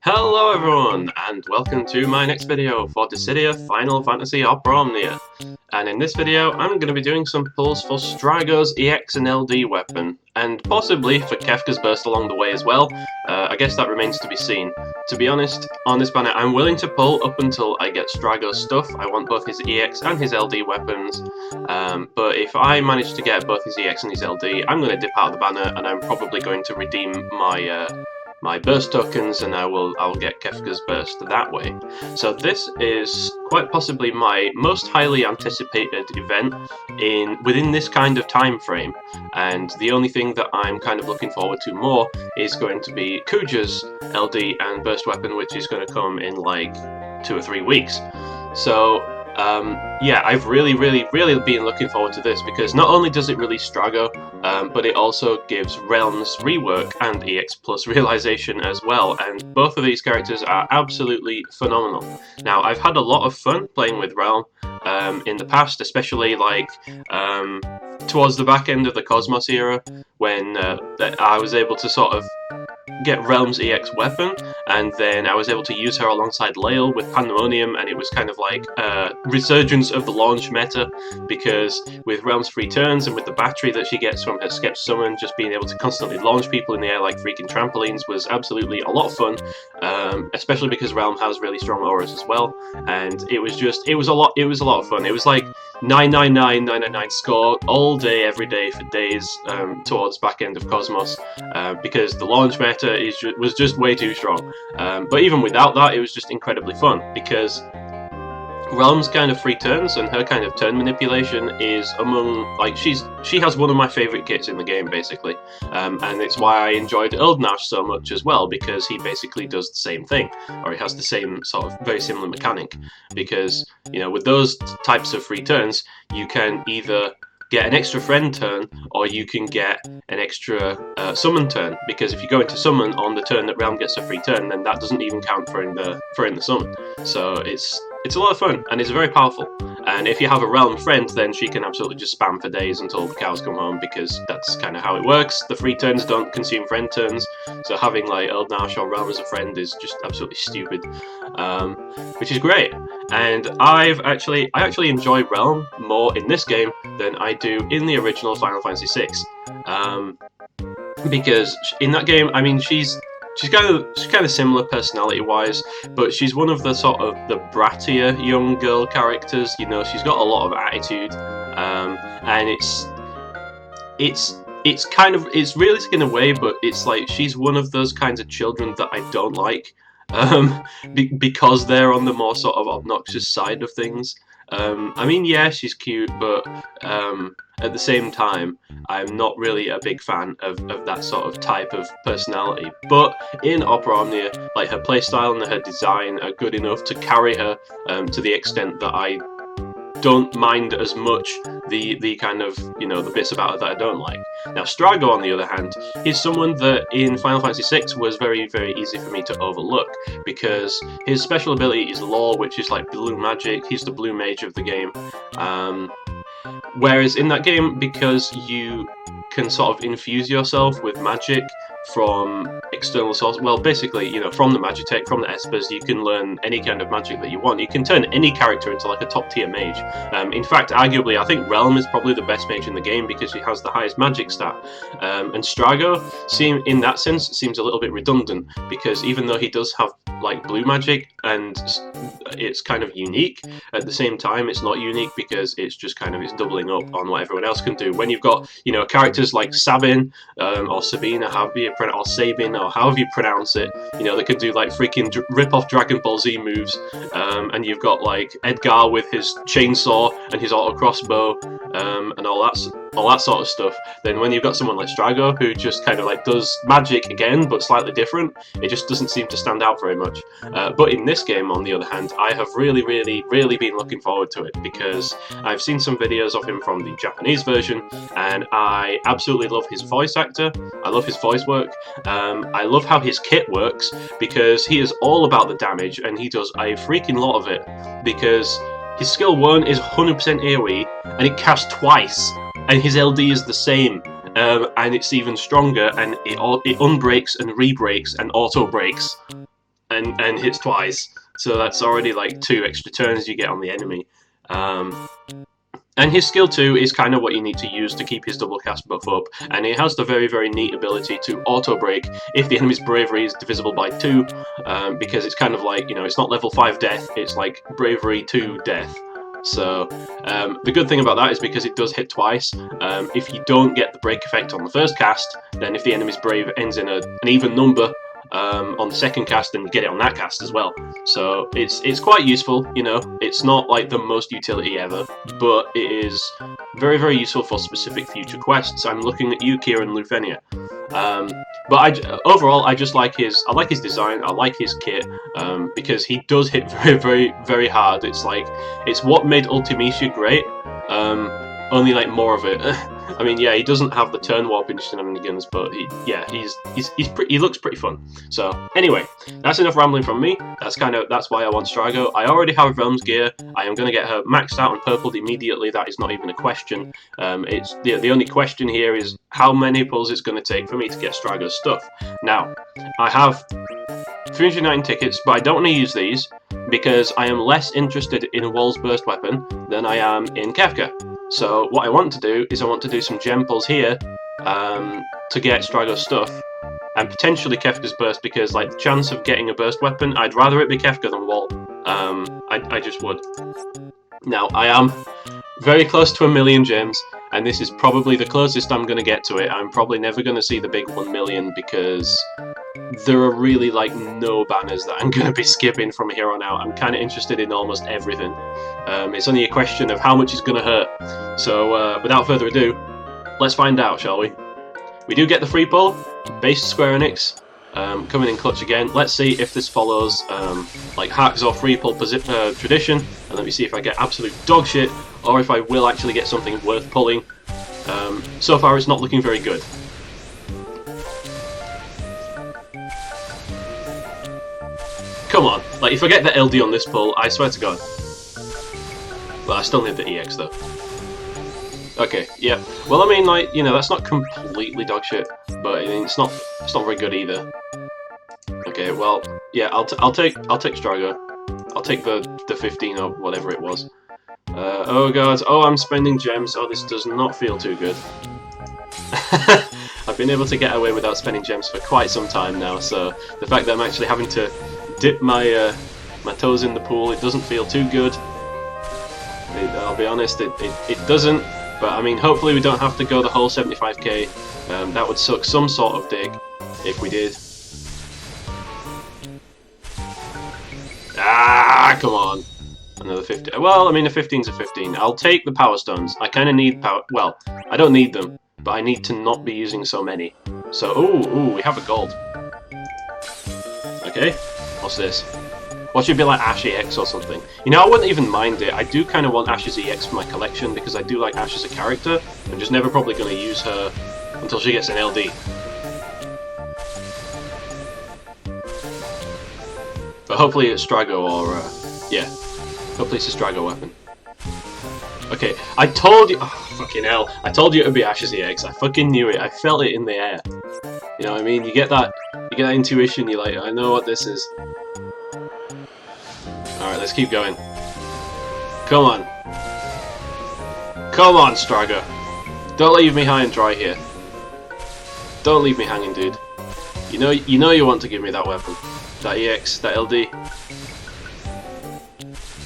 Hello everyone, and welcome to my next video for Dissidia Final Fantasy Opera Omnia. And in this video, I'm going to be doing some pulls for Strago's EX and LD weapon, and possibly for Kefka's Burst along the way as well. I guess that remains to be seen. To be honest, on this banner, I'm willing to pull up until I get Strago's stuff. I want both his EX and his LD weapons, but if I manage to get both his EX and his LD, I'm going to dip out of the banner, and I'm probably going to redeem my burst tokens, and I'll get Kefka's burst that way. So this is quite possibly my most highly anticipated event within this kind of time frame, and the only thing that I'm kind of looking forward to more is going to be Kuja's LD and burst weapon, which is going to come in like 2 or 3 weeks. So yeah, I've really been looking forward to this, because not only does it release Strago, but it also gives Realms rework and EX Plus realization as well, and both of these characters are absolutely phenomenal. Now, I've had a lot of fun playing with Realm in the past, especially like towards the back end of the Cosmos era, when I was able to sort of get Realm's EX weapon, and then I was able to use her alongside Lael with Pandemonium, and it was kind of like a resurgence of the launch meta, because with Realm's free turns and with the battery that she gets from her Skep Summon, just being able to constantly launch people in the air like freaking trampolines was absolutely a lot of fun, especially because Realm has really strong auras as well, and it was a lot of fun. It was like 999 score all day, every day for days towards back end of Cosmos, because the launch meta was just way too strong. But even without that, it was just incredibly fun, because Realm's kind of free turns and her kind of turn manipulation is among, like, she has one of my favourite kits in the game, basically, and it's why I enjoyed Eldnash so much as well, because he basically does the same thing, or he has the same sort of very similar mechanic, because, you know, with those types of free turns, you can either get an extra friend turn, or you can get an extra summon turn, because if you go into summon on the turn that Realm gets a free turn, then that doesn't even count for in the summon. So it's a lot of fun, and it's very powerful. And if you have a Realm friend, then she can absolutely just spam for days until the cows come home, because that's kind of how it works. The free turns don't consume friend turns, so having like Eldnash or Realm as a friend is just absolutely stupid, which is great. And I actually enjoy Realm more in this game than I do in the original Final Fantasy VI, because in that game, I mean, she's kind of similar personality-wise, but she's one of the sort of the brattier young girl characters. You know, she's got a lot of attitude, and it's realistic in a way, but it's like she's one of those kinds of children that I don't like, because they're on the more sort of obnoxious side of things. I mean, yeah, she's cute, but at the same time, I'm not really a big fan of that sort of type of personality. But in Opera Omnia, like, her playstyle and her design are good enough to carry her to the extent that I don't mind as much the kind of, you know, the bits about her that I don't like. Now, Strago, on the other hand, is someone that in Final Fantasy VI was very easy for me to overlook, because his special ability is Law, which is like blue magic. He's the blue mage of the game. Whereas in that game, because you can sort of infuse yourself with magic from external source, well, basically, you know, from the Magitech, from the Espers, you can learn any kind of magic that you want. You can turn any character into like a top tier mage. In fact, arguably, I think Realm is probably the best mage in the game, because she has the highest magic stat. And Strago, in that sense, seems a little bit redundant, because even though he does have like blue magic and it's kind of unique, at the same time it's not unique, because it's just kind of, it's doubling up on what everyone else can do. When you've got, you know, characters like Sabin, or Sabine, or Sabin, or however you pronounce it, you know, that can do like freaking rip-off Dragon Ball Z moves, and you've got like Edgar with his chainsaw and his auto crossbow, and all that sort of stuff. Then when you've got someone like Strago, who just kind of like does magic again, but slightly different, it just doesn't seem to stand out very much. But in this game, on the other hand, I have really been looking forward to it, because I've seen some videos of him from the Japanese version, and I absolutely love his voice actor. I love his voice work. I love how his kit works, because he is all about the damage, and he does a freaking lot of it, because his skill 1 is 100% AoE, and it casts twice, and his LD is the same, and it's even stronger, and it unbreaks and rebreaks and auto breaks, and hits twice. So that's already like 2 extra turns you get on the enemy. And his skill 2 is kind of what you need to use to keep his double cast buff up, and it has the very, very neat ability to auto break if the enemy's bravery is divisible by 2, because it's kind of like, you know, it's not level 5 death, it's like bravery 2 death. So the good thing about that is because it does hit twice. If you don't get the break effect on the first cast, then if the enemy's brave ends in an even number on the second cast, then you get it on that cast as well. So it's quite useful, you know. It's not like the most utility ever, but it is very, very useful for specific future quests. I'm looking at you, Kira and Lufenia. But overall, I just like his design. I like his kit because he does hit very, very, very hard. It's like it's what made Ultimecia great. Only like more of it. I mean, yeah, he doesn't have the turn warping shenanigans, but he looks pretty fun. So anyway, that's enough rambling from me. That's why I want Strago. I already have Realms gear. I am going to get her maxed out and purpled immediately. That is not even a question. It's the only question here is how many pulls it's going to take for me to get Strago's stuff. Now, I have 309 tickets, but I don't want to use these because I am less interested in Wall's burst weapon than I am in Kefka. So what I want to do is I want to do some gem pulls here to get Strago's stuff, and potentially Kefka's burst, because like the chance of getting a burst weapon, I'd rather it be Kefka than Wall. I just would. Now I am very close to 1,000,000 gems, and this is probably the closest I'm going to get to it. I'm probably never going to see the big 1,000,000 because there are really like no banners that I'm going to be skipping from here on out. I'm kind of interested in almost everything. It's only a question of how much it's going to hurt. So without further ado, let's find out, shall we? We do get the free pull, based Square Enix, coming in clutch again. Let's see if this follows like hacks or free pull tradition, and let me see if I get absolute dog shit or if I will actually get something worth pulling. So far it's not looking very good. Come on, like if I get the LD on this pull, I swear to God. But I still need the EX though. Okay, yeah. Well, I mean, like, you know, that's not completely dog shit, but I mean, it's not very good either. Okay, well, yeah, I'll take Strago. I'll take the 15 or whatever it was. Oh god, oh, I'm spending gems. Oh, this does not feel too good. I've been able to get away without spending gems for quite some time now, so the fact that I'm actually having to dip my my toes in the pool, it doesn't feel too good. I'll be honest, it doesn't. But I mean, hopefully we don't have to go the whole 75k. That would suck some sort of dick if we did. Ah, come on. Another 50. Well, I mean, a 15's a 15. I'll take the power stones. I kind of need power. Well, I don't need them, but I need to not be using so many. So, ooh, we have a gold. Okay, what's this? What should be like Ash EX or something? You know, I wouldn't even mind it. I do kind of want Ash's EX for my collection because I do like Ash as a character. I'm just never probably going to use her until she gets an LD. But hopefully it's Strago or, yeah. Hopefully it's a Strago weapon. Okay, I told you... Oh, fucking hell. I told you it would be Ash's EX. I fucking knew it. I felt it in the air. You know what I mean? You get that intuition, you're like, I know what this is. Alright, let's keep going. Come on. Come on, Strago. Don't leave me high and dry here. Don't leave me hanging, dude. You know you want to give me that weapon. That EX, that LD.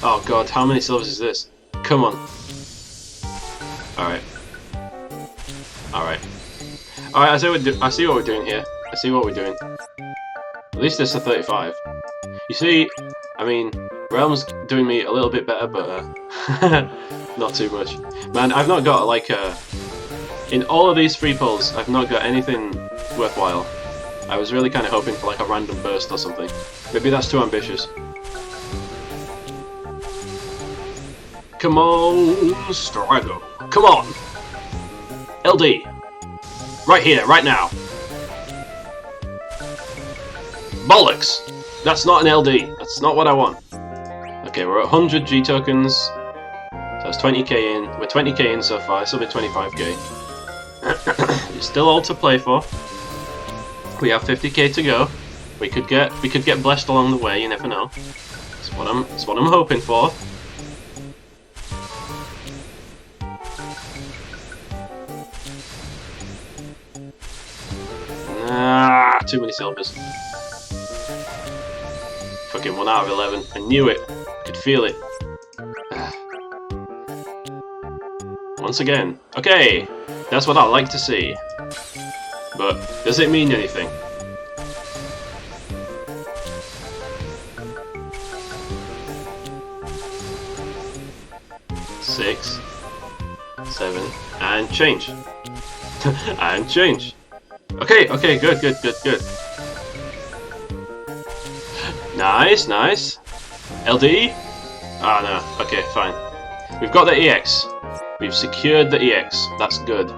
Oh god, how many silvers is this? Come on. Alright. Alright. Alright, I see what we're doing here. I see what we're doing. At least it's a 35. You see, I mean, Realm's doing me a little bit better, but not too much. Man, I've not got, like, in all of these free pulls, I've not got anything worthwhile. I was really kind of hoping for, like, a random burst or something. Maybe that's too ambitious. Come on, Strago. Come on! LD! Right here, right now! Bollocks! That's not an LD. That's not what I want. Okay, we're at 100 G tokens. So that's 20k in. We're 20k in so far. This will be 25k. It's still all to play for. We have 50k to go. We could get blessed along the way. You never know. That's what I'm hoping for. Ah, too many silvers. Fucking 1 out of 11. I knew it. I could feel it. Once again. Okay, that's what I like to see. But does it mean anything? Six, 7, and change. And change. Okay, good. Nice. LD? Ah, no. Okay, fine. We've got the EX. We've secured the EX. That's good.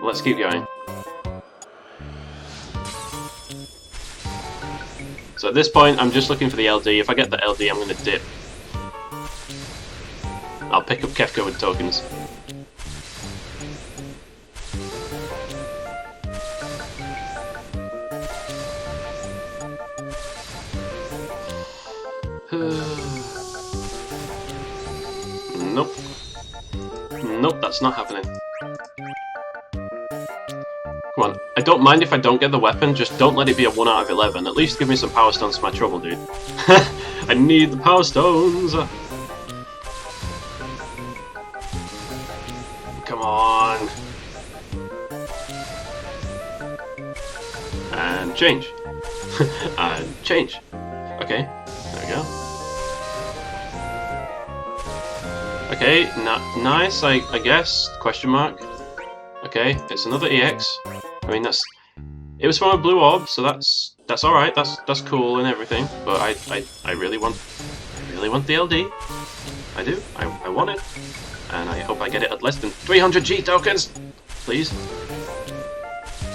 Let's keep going. So at this point, I'm just looking for the LD. If I get the LD, I'm going to dip. I'll pick up Kefka with tokens. Nope, that's not happening. Come on, I don't mind if I don't get the weapon, just don't let it be a 1 out of 11. At least give me some power stones for my trouble, dude. I need the power stones! Come on! And change. And change. Okay, there we go. Okay, nice, I guess, question mark. Okay, it's another EX. I mean, it was from a blue orb, so that's alright, that's cool and everything, but I really want the LD. I do, I want it. And I hope I get it at less than 300 G tokens! Please.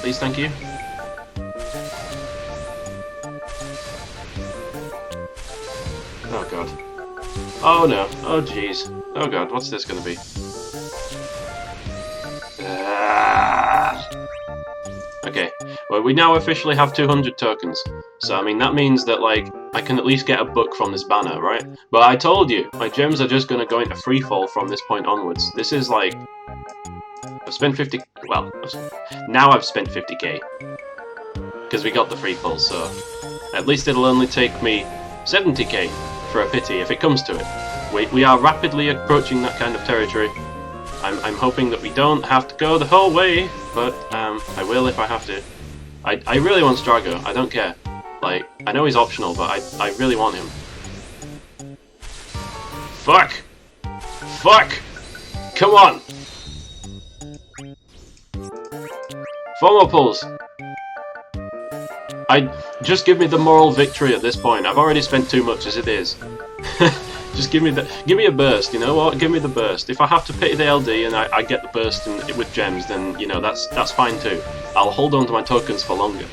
Please, thank you. Oh god. Oh no. Oh jeez. Oh god, what's this gonna be? Okay, well we now officially have 200 tokens. So I mean that means that like I can at least get a book from this banner, right? But I told you, my gems are just gonna go into freefall from this point onwards. This is like... I've spent 50... Well, now I've spent 50k. Because we got the free pulls, so... At least it'll only take me 70k for a pity if it comes to it. We are rapidly approaching that kind of territory. I'm hoping that we don't have to go the whole way, but I will if I have to. I really want Strago, I don't care. Like, I know he's optional, but I really want him. Fuck! Fuck! Come on! 4 more pulls! Just give me the moral victory at this point. I've already spent too much as it is. Just give me a burst, you know what? Give me the burst. If I have to pity the LD and I get the burst with gems, then, you know, that's fine too. I'll hold on to my tokens for longer.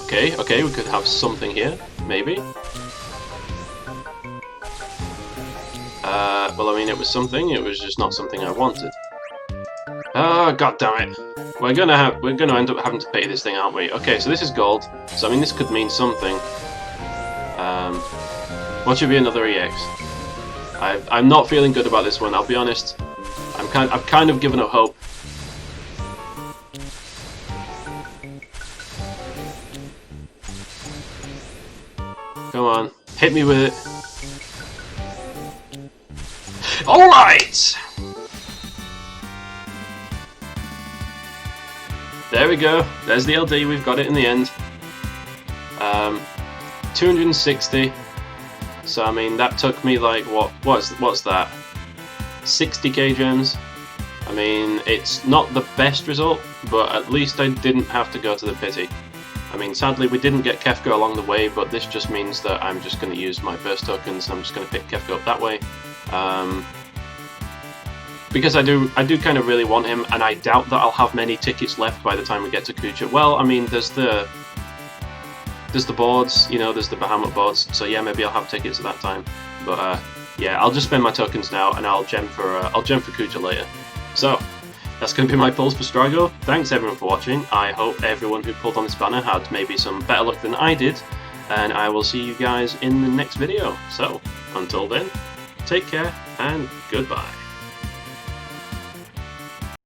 Okay, we could have something here, maybe. Well, I mean, it was something, it was just not something I wanted. Oh, god damn it. We're gonna end up having to pay this thing, aren't we? Okay, so this is gold. So I mean, this could mean something. What should be another EX? I'm not feeling good about this one. I'll be honest. I've kind of given up hope. Come on, hit me with it. All right. There we go. There's the LD. We've got it in the end. 260. So I mean, that took me like what's that? 60k gems. I mean, it's not the best result, but at least I didn't have to go to the pity. I mean, sadly we didn't get Kefka along the way, but this just means that I'm just going to use my burst tokens. I'm just going to pick Kefka up that way. Because I do kind of really want him, and I doubt that I'll have many tickets left by the time we get to Kucha. Well, I mean, there's the boards, you know, there's the Bahamut boards, so yeah, maybe I'll have tickets at that time. But yeah, I'll just spend my tokens now, and I'll gem for Kuja later. So that's going to be my pulls for Strago. Thanks everyone for watching. I hope everyone who pulled on this banner had maybe some better luck than I did, and I will see you guys in the next video. So until then, take care and goodbye.